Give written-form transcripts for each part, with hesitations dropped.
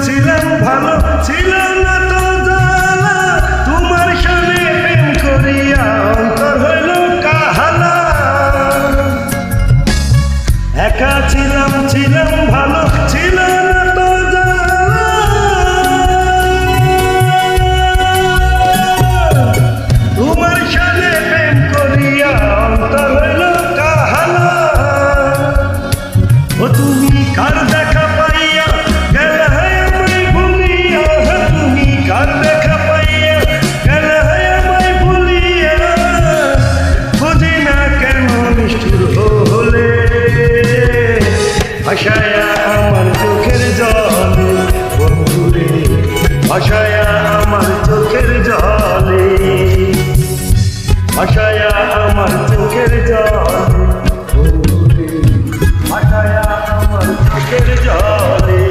ছিলাম ভালো ছিল না তো জ্বালা তোমার সামনে প্রেম করিয়া অন্তর হইল কাহালা একা ছিলাম ভালো ছিল না তো জ্বালা তোমার সামনে প্রেম করিয়া অন্তর হইল কাহালা ও তুমি কার দেখা পাইয়া গেলা আমায় ভুলিয়া তুমি কার দেখা পাইয়া গেলা আমায় ভুলিয়া বুঝি না কেন নিষ্ঠুর হলে ভাসায়া আমার চোখের জলে বন্ধুরে ভাসায়া আমার চোখের জলে ভাসায়া আমার চোখের জলে বন্ধুরে ভাসায়া আমার চোখের জলে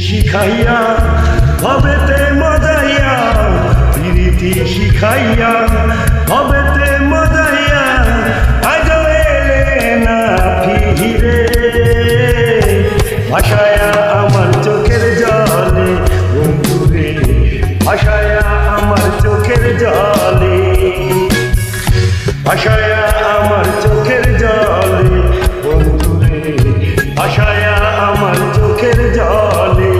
শিখাইয়া হবেতে মজাইয়া প্রীতি শিখাইয়া হবেতে মজাইয়া আজ এলে না ফিরে ভাসায়া আমার চোখের জলে বন্ধুরে ভাসায়া আমার চোখের জলে ভাসায়া আমার চোখের জলে বন্ধুরে ভাসায়া আমার চোখের জলে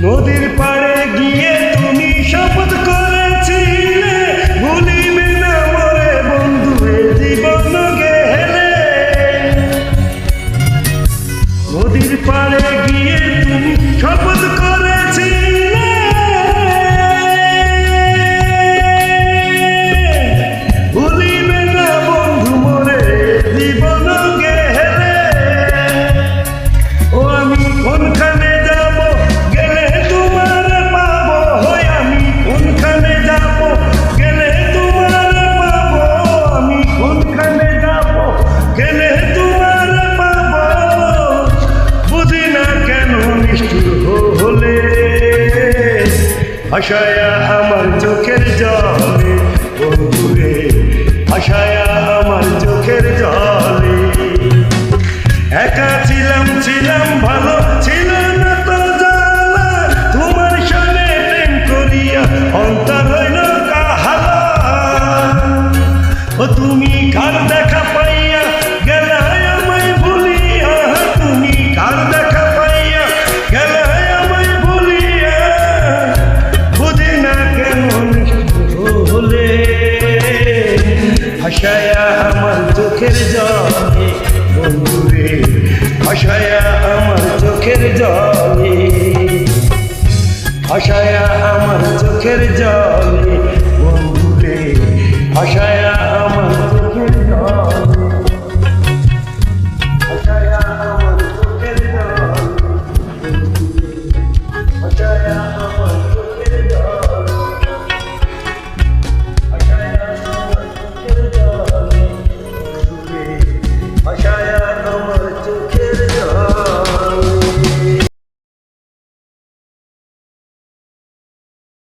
নদীর পাড়ে গিয়ে তুমি শপথ করেছিলে ভুলিবে না মরে বন্ধুরে জীবন গেলে নদীর পাড়ে গিয়ে তুমি শপথ করেছিলে ভুলিবে না বন্ধু মরে জীবন গেলে ও আমি কোনখানে যাব গেলে তোমার পাবো হয় আমি কোনখানে যাব গেলে তোমার পাবো আমি কোনখানে যাব গেলে তোমার পাবো বুঝি না কেন নিষ্ঠুর হলে ভাসায়া আমার চোখের জলে বন্ধুরে ভাসায়া আমার চোখের জলে একা ছিলাম ভালো ছিল না তো জ্বালা তোমার সামনে প্রেম করিয়া অন্তর হইল কাহালা ও তুমি কার দেখা পাইয়া গেলা আমায় ভুলিয়া তুমি কার দেখা পাইয়া গেলা আমায় ভুলিয়া বুঝি না কেন হলে ভাসায়া আমার চোখের জলে বন্ধুরে ভাসায়া আমার চোখের জলে ভাসায়া আমার চোখের জলে বন্ধুরে ভাসায়া